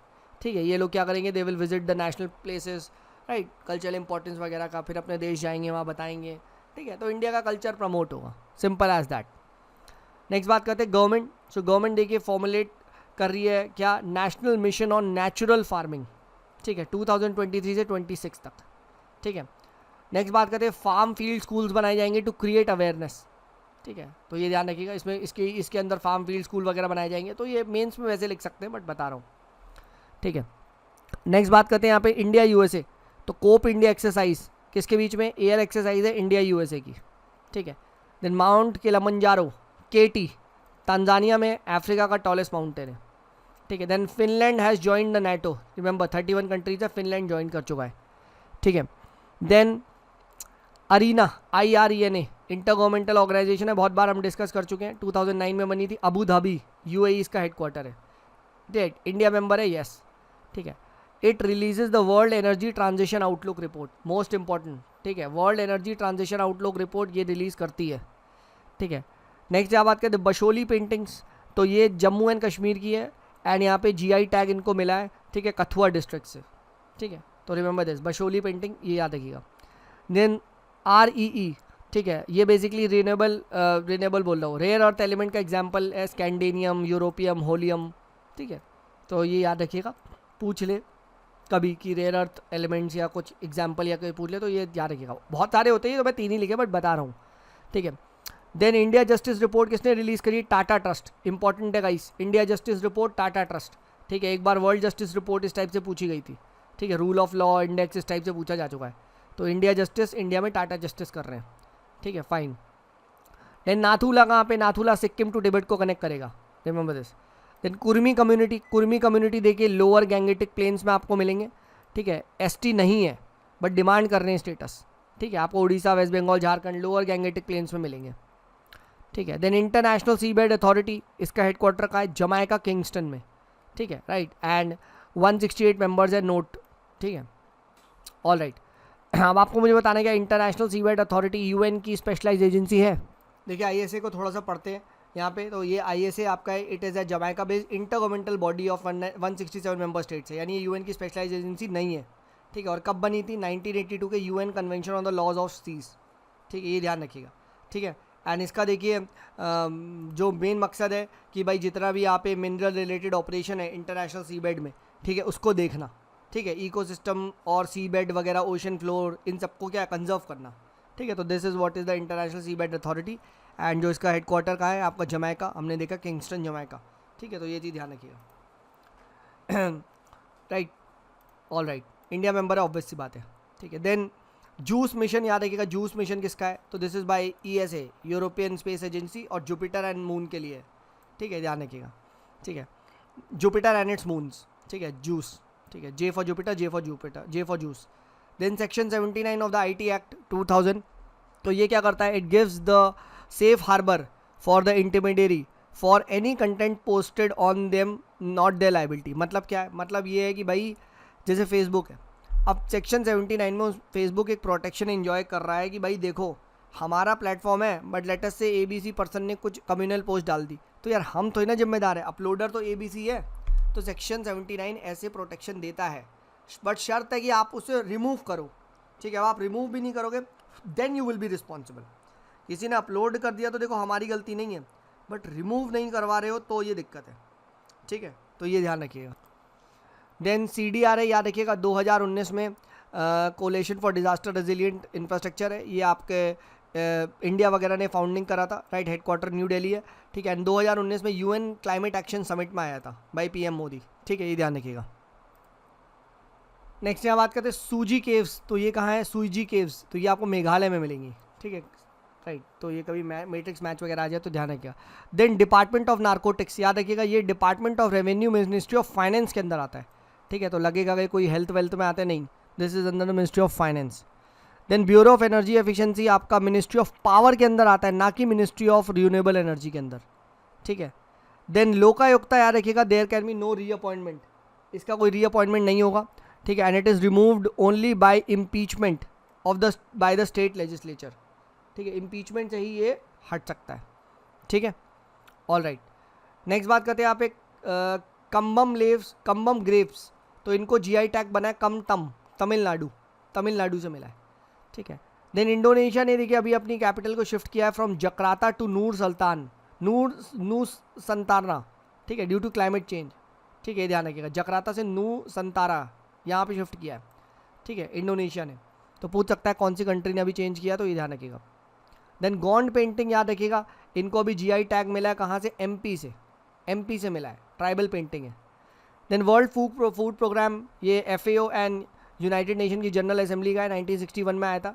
ठीक है। ये लोग क्या करेंगे, they will visit the national places, right, cultural importance वगैरह का, फिर अपने देश जाएंगे, वहाँ बताएंगे, ठीक है। तो इंडिया का कल्चर प्रमोट होगा, सिंपल एज दैट। नेक्स्ट बात करते हैं गवर्नमेंट। सो गवर्नमेंट देखिए फॉर्मुलेट कर रही है क्या, national mission on natural farming, ठीक है, 2023 से 26 तक, ठीक है। नेक्स्ट बात करते हैं फार्म फील्ड स्कूल्स बनाए जाएंगे टू क्रिएट अवेयरनेस, ठीक है। तो ये ध्यान रखिएगा, इसमें इसके अंदर फार्म फील्ड स्कूल वगैरह बनाए जाएंगे। तो ये मेंस में वैसे लिख सकते हैं, बट बता रहा हूँ, ठीक है। नेक्स्ट बात करते हैं यहाँ पे इंडिया USA। तो कोप इंडिया एक्सरसाइज किसके बीच में, एयर एक्सरसाइज है इंडिया USA की, ठीक है। Then mount Kilimanjaro KT, Tanzania में अफ्रीका का टॉलेस्ट माउंटेन है, ठीक है। Then Finland has join the NATO, remember 31 countries है, फिनलैंड ज्वाइन कर चुका है, ठीक है। Then IRENA, IRENA, inter governmental organisation है, बहुत बार हम डिस्कस कर चुके हैं, 2009 में बनी थी, अबू धाबी UAE इसका हेडक्वार्टर है, ठीक। इंडिया मेंबर है, यस, ठीक है। It releases the world energy transition outlook report, most important, ठीक है। World energy transition outlook report ये रिलीज़ करती है, ठीक है। नेक्स्ट यहाँ बात करते हैं बशोली पेंटिंग्स, तो ये जम्मू एंड कश्मीर की है एंड यहाँ पे GI टैग इनको मिला है, ठीक है, कथुआ डिस्ट्रिक्ट से, ठीक है। तो रिमेंबर दिस, बशोली पेंटिंग ये याद रखिएगा। देन REE, ठीक है, ये बेसिकली रिन्यूएबल बोल रहा हूँ, रेयर अर्थ एलिमेंट का एग्जाम्पल है स्कैंडेनियम, यूरोपियम, होलियम, ठीक है। तो ये याद रखिएगा, पूछ ले कभी कि रेयर अर्थ एलिमेंट्स या कुछ एग्जाम्पल या कोई पूछ ले तो ये याद रखिएगा, बहुत सारे होते हैं तो मैं 3 ही लिखे बट बता रहा हूँ, ठीक है। देन इंडिया जस्टिस रिपोर्ट किसने रिलीज़ करी? टाटा ट्रस्ट, इंपॉर्टेंट है guys, India justice report Tata trust, ठीक है। एक बार वर्ल्ड जस्टिस रिपोर्ट इस टाइप से पूछी गई थी, ठीक है, रूल ऑफ लॉ इंडेक्स इस टाइप से पूछा जा चुका है, तो इंडिया जस्टिस, इंडिया में टाटा जस्टिस कर रहे हैं, ठीक है, फाइन। देन नाथूला कहाँ पे? नाथूला सिक्किम टू तिब्बत को कनेक्ट करेगा, remember this. Then Kurmi community देखिए लोअर गैंगेटिक प्लेन्स में आपको मिलेंगे, ठीक है। ST नहीं है बट डिमांड कर रहे हैं स्टेटस, ठीक है, आपको Orissa, West Bengal, Jharkhand lower Gangetic plains में मिलेंगे, ठीक है। देन इंटरनेशनल सीबेड अथॉरिटी, इसका हेडक्वार्टर का है जमाइका किंगस्टन में, ठीक है, राइट, एंड 168 मेंबर्स है, नोट, ठीक है, ऑल राइट। अब आपको मुझे बताना है क्या इंटरनेशनल सीबेड अथॉरिटी UN की स्पेशलाइज एजेंसी है? देखिए ISA को थोड़ा सा पढ़ते हैं यहाँ पे, तो ये ISA आपका है, it is a Jamaica based inter governmental body of 167 member states है, यानी ये UN की स्पेशलाइज एजेंसी नहीं है, ठीक है। और कब बनी थी? 1982 के UN convention on the laws of seas, ठीक है, ये ध्यान रखिएगा, ठीक है। एंड इसका देखिए जो मेन मकसद है कि भाई जितना भी यहाँ पे मिनरल रिलेटेड ऑपरेशन है इंटरनेशनल सीबेड में, ठीक है, उसको देखना, ठीक है, इकोसिस्टम और सीबेड वगैरह, ओशन फ्लोर, इन सबको क्या कंजर्व करना, ठीक है। तो this is what is the international seabed authority, and जो इसका हेडक्वार्टर का है आपका जमाइका, हमने देखा किंगस्टन जमाइका, ठीक है। तो ये चीज़ ध्यान रखिएगा, right, all right. India member है, ऑब्वियस सी बात है, ठीक है। देन जूस मिशन याद रखिएगा, जूस मिशन किसका है? तो this is by ESA, European space agency, और जुपिटर एंड मून के लिए, ठीक है, ध्यान रखिएगा, ठीक है। जुपिटर एंड इट्स मून्स, ठीक है, जूस, ठीक है, J for Jupiter, J for Jupiter, J for juice. Then section 79 of the IT act 2000, तो ये क्या करता है? It gives the safe harbour for the intermediary for any content posted on them not their liability. मतलब क्या है? मतलब ये है कि भाई जैसे फेसबुक है, अब सेक्शन 79 में फेसबुक एक प्रोटेक्शन एंजॉय कर रहा है कि भाई देखो हमारा प्लेटफॉर्म है बट लेटेस्ट से ABC पर्सन ने कुछ कम्युनल पोस्ट डाल दी, तो यार हम तो ही ना जिम्मेदार है, अपलोडर तो ABC है। तो सेक्शन 79 ऐसे प्रोटेक्शन देता है, बट शर्त है कि आप उसे रिमूव करो, ठीक है। अब आप रिमूव भी नहीं करोगे then you will be responsible. किसी ने अपलोड कर दिया तो देखो हमारी गलती नहीं है, बट रिमूव नहीं करवा रहे हो तो ये दिक्कत है, ठीक है। तो ये ध्यान रखिएगा। देन CDRA याद रखिएगा, 2019 में coalition for disaster resilient infrastructure है, ये आपके इंडिया वगैरह ने फाउंडिंग करा था, राइट, हेडक्वार्टर न्यू दिल्ली है, ठीक है। 2019 में UN क्लाइमेट एक्शन समिट में आया था बाय PM मोदी, ठीक है, ये ध्यान रखिएगा। नेक्स्ट यहाँ बात करते हैं सूजी केव्स, तो ये कहाँ है? सूजी केव्स, तो ये आपको मेघालय में मिलेंगी, ठीक है, राइट। तो ये कभी मैट्रिक्स मैच वगैरह आ जाए तो ध्यान रखिएगा। देन डिपार्टमेंट ऑफ नार्कोटिक्स याद रखिएगा, ये department of revenue ministry of finance के अंदर आता है, ठीक है। तो लगेगा कि कोई हेल्थ वेल्थ में आते नहीं, this is under the ministry of finance. Then bureau of energy efficiency आपका मिनिस्ट्री ऑफ पावर के अंदर आता है, ना कि मिनिस्ट्री ऑफ रिन्यूएबल एनर्जी के अंदर, ठीक है। देन लोकायुक्ता याद रखिएगा, there can be no reappointment, इसका कोई रीअपॉइंटमेंट नहीं होगा, ठीक है। And it is removed only by impeachment of the by the state legislature, ठीक है, इम्पीचमेंट से ही ये हट सकता है, ठीक है, ऑल राइट। नेक्स्ट बात करते हैं यहाँ पे कम्बम ग्रेप्स, तो इनको GI टैग बना है कमटम, तमिलनाडु से मिला है, ठीक है। देन इंडोनेशिया ने देखिए अभी अपनी कैपिटल को शिफ्ट किया है फ्रॉम जकार्ता टू नूर संतारना, ठीक है, ड्यू टू क्लाइमेट चेंज, ठीक है, ध्यान रखिएगा, जकार्ता से नू संतारा यहाँ पे शिफ्ट किया है, ठीक है, इंडोनेशिया ने। तो पूछ सकता है कौन सी कंट्री ने अभी चेंज किया, तो ये ध्यान रखिएगा। देन गोंड पेंटिंग याद रखिएगा, इनको अभी GI टैग मिला है, कहाँ से? MP से मिला है, ट्राइबल पेंटिंग है। देन वर्ल्ड फूड प्रोग्राम, ये FAO एंड यूनाइटेड नेशन की जनरल असेंबली का है, 1961 में आया था।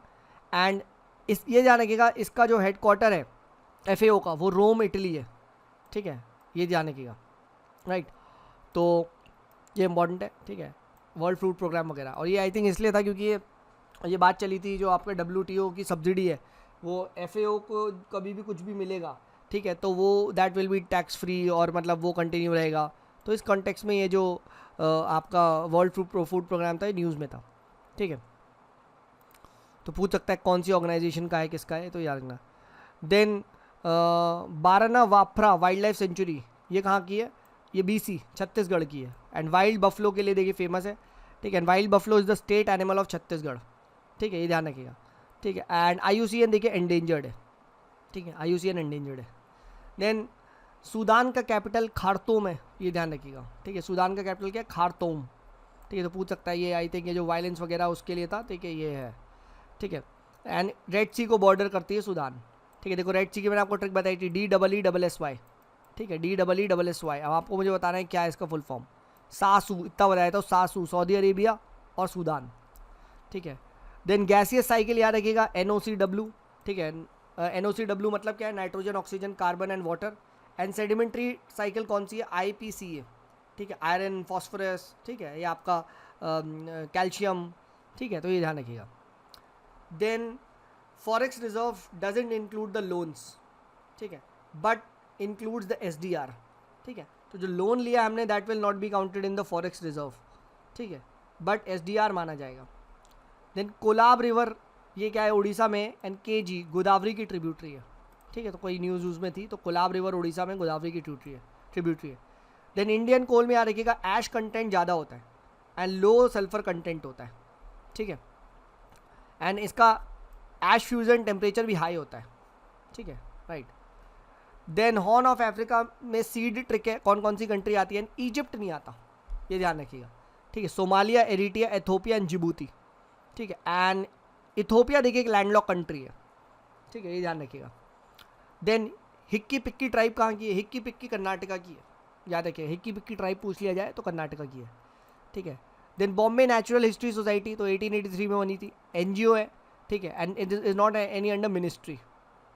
एंड ये ध्यान रखिएगा, इसका जो हेडक्वार्टर है FAO का वो रोम इटली है, ठीक है, ये ध्यान रखिएगा, राइट। तो ये इंपॉर्टेंट है, ठीक है, वर्ल्ड फ्रूट प्रोग्राम वगैरह। और ये आई थिंक इसलिए था क्योंकि ये बात चली थी जो आपका WTO की सब्सिडी है वो FAO को कभी भी कुछ भी मिलेगा, ठीक है, तो वो that will be tax free और मतलब वो कंटिन्यू रहेगा। तो इस कॉन्टेक्स्ट में ये जो आपका वर्ल्ड फूड प्रोग्राम था ये न्यूज़ में था, ठीक है। तो पूछ सकता है कौन सी ऑर्गेनाइजेशन का है, किसका है, तो याद रखना। Then Barna वाफ्रा wild life century, ये कहाँ की है, ये BC छत्तीसगढ़ की है। एंड वाइल्ड बफलो के लिए देखिए फेमस है, ठीक है। And wild buffalo is the state animal of Chhattisgarh, ठीक है, ये ध्यान रखिएगा, ठीक है। एंड IUCN देखिए एंडेंजर्ड है, ठीक है, IUCN एंडेंजर्ड है। देन सूडान का कैपिटल खार्तूम है, ये ध्यान रखिएगा, ठीक है। सूडान का कैपिटल क्या है, खार्तूम, ठीक है। तो पूछ सकता है ये आई थिंक ये जो वायलेंस वगैरह उसके लिए था, ठीक है, ये है, ठीक है। एंड रेड सी को बॉर्डर करती है सूडान, ठीक है। देखो रेड सी की मैंने आपको ट्रिक बताई थी, DEESSY, ठीक है, DEESSY। अब आपको मुझे बताना है क्या है इसका फुल फॉर्म। सासू इतना बताया था, सासू सऊदी अरेबिया और सूडान, ठीक है। देन गैसियस साइकिल याद रखिएगा, NOCW, ठीक है। NOCW मतलब क्या है, nitrogen oxygen carbon and water. And sedimentary cycle कौन सी है, IPCA, ठीक है, आयरन फॉस्फोरस, ठीक है, ये आपका कैल्शियम, ठीक है, तो ये ध्यान रखिएगा। Then forex reserve doesn't include the loans, ठीक है, बट इंक्लूड्स द SDR, ठीक है। तो जो लोन लिया हमने that will not be counted in the forex reserve, ठीक है, बट SDR माना जाएगा। देन कोलाब रिवर, ये क्या है, उड़ीसा में। एंड KG गोदावरी की ट्रिब्यूटरी है, ठीक है, तो कोई न्यूज़ में थी, तो कोलाब रिवर उड़ीसा में गोदावरी की ट्रिब्यूटरी है। देन इंडियन कोल में याद रखिएगा ऐश कंटेंट ज़्यादा होता है एंड लो सल्फर कंटेंट होता है, ठीक है। एंड इसका ऐश फ्यूजन टेम्परेचर भी हाई होता है, ठीक है, right. Then horn of Africa में सीड ट्रिक है, कौन कौन सी कंट्री आती है, इजिप्ट नहीं आता, ये ध्यान रखिएगा, ठीक है। Somalia, Eritrea, Ethiopia and Djibouti, ठीक है। एंड इथोपिया देखिए एक लैंडलॉक कंट्री है, ठीक है, ये ध्यान रखिएगा। देन हिक्की पिक्की ट्राइब कहाँ की है, हिक्की पिक्की कर्नाटका की है, याद रखिए, हिक्की पिक्की ट्राइब पूछ लिया जाए तो कर्नाटका की है, ठीक है। Then Bombay natural history society तो 1883 में बनी थी, NGO है, ठीक है, and it is not any under ministry,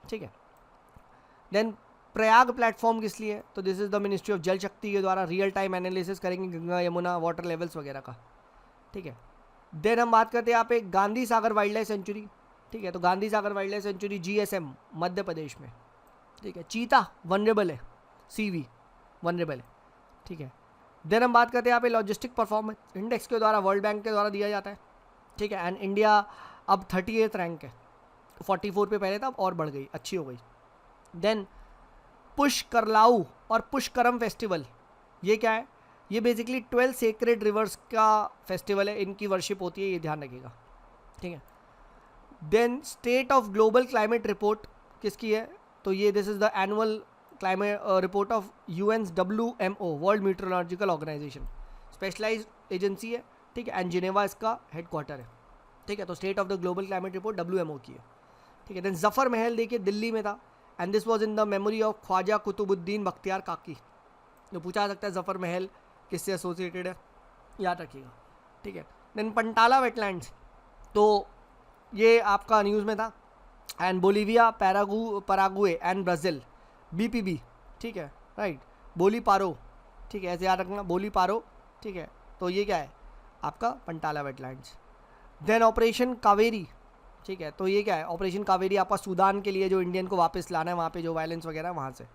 ठीक है। देन प्रयाग प्लेटफॉर्म किस लिए है, तो this is the ministry of Jal Shakti के द्वारा रियल टाइम एनालिसिस करेंगे गंगा यमुना वाटर लेवल्स वगैरह का, ठीक है। देन हम बात करते हैं यहाँ पे Gandhi Sagar wild life century, ठीक है, तो Gandhi Sagar wild life century GSM Madhya Pradesh में, ठीक है। चीता वनरेबल है, CV वनरेबल है, ठीक है। देन हम बात करते हैं यहाँ पे लॉजिस्टिक परफॉर्मेंस इंडेक्स के द्वारा वर्ल्ड बैंक के द्वारा दिया जाता है, ठीक है। एंड इंडिया अब 38 रैंक है, 44 पे पहले था, अब और बढ़ गई, अच्छी हो गई। देन पुष्करलाऊ और पुष्करम फेस्टिवल, ये क्या है, ये बेसिकली 12 सेक्रेड रिवर्स का फेस्टिवल है, इनकी वर्शिप होती है, ये ध्यान रखिएगा, ठीक है। Then state of global climate report किसकी है, तो ये this is the annual climate report of UN's WMO world meteorological organisation, specialised agency है, ठीक है। एंड जिनेवा इसका हेडक्वार्टर है, ठीक है। तो state of the global climate report WMO की है, ठीक है। देन जफ़र महल देखिए दिल्ली में था, and this was in the memory of Khwaja Qutbuddin Bakhtiyar Kaki. तो पूछा सकता है जफ़र महल किससे एसोसिएटेड है, याद रखिएगा, ठीक है। देन पंटाला वेटलैंड्स, तो ये आपका न्यूज़ में था। And Bolivia, Paraguay and Brazil BPB, ठीक है, राइट। बोली पारो, ठीक है, ऐसे याद रखना, बोली पारो, ठीक है। तो ये क्या है आपका पंटाला वेटलैंड्स। देन ऑपरेशन कावेरी, ठीक है, तो ये क्या है, ऑपरेशन कावेरी आपका सूडान के लिए जो इंडियन को वापस लाना है वहाँ पे जो वायलेंस वगैरह वहाँ से,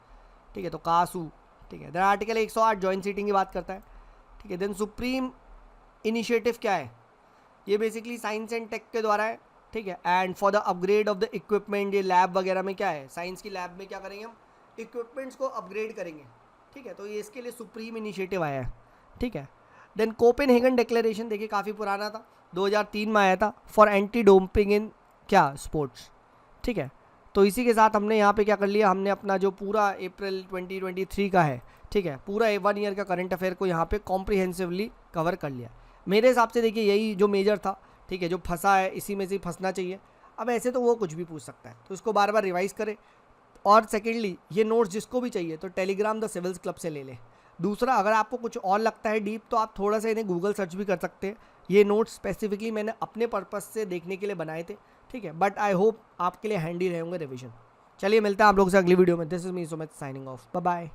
ठीक है, तो कासू, ठीक है। देन आर्टिकल 108 जॉइंट सीटिंग की बात करता है, ठीक है। देन सुप्रीम इनिशिएटिव क्या है, ये बेसिकली साइंस एंड टेक के द्वारा है, ठीक है। And for the upgrade of the equipment, ये लैब वगैरह में क्या है, साइंस की लैब में क्या करेंगे हम, इक्विपमेंट्स को अपग्रेड करेंगे, ठीक है, तो ये इसके लिए सुप्रीम इनिशिएटिव आया है, ठीक है। देन कोपेनहेगन डिक्लेरेशन देखिए काफ़ी पुराना था, 2003 में आया था, फॉर एंटी डोपिंग इन क्या स्पोर्ट्स, ठीक है। तो इसी के साथ हमने यहाँ पे क्या कर लिया, हमने अपना जो पूरा अप्रैल 2023 का है, ठीक है, पूरा 1 ईयर का करंट अफेयर को यहाँ पे कॉम्प्रिहेंसिवली कवर कर लिया। मेरे हिसाब से देखिए यही जो मेजर था, ठीक है, जो फंसा है इसी में से फंसना चाहिए। अब ऐसे तो वो कुछ भी पूछ सकता है, तो इसको बार बार रिवाइज़ करें। और सेकेंडली ये नोट्स जिसको भी चाहिए तो टेलीग्राम द सिविल्स क्लब से ले लें। दूसरा, अगर आपको कुछ और लगता है डीप तो आप थोड़ा सा इन्हें गूगल सर्च भी कर सकते हैं। ये नोट्स स्पेसिफिकली मैंने अपने पर्पस से देखने के लिए बनाए थे, ठीक है, बट आई होप आपके लिए हैंडी रहे होंगे रिविजन। चलिए मिलते हैं आप लोगों से अगली वीडियो में। This is me Sumit signing off, bye bye.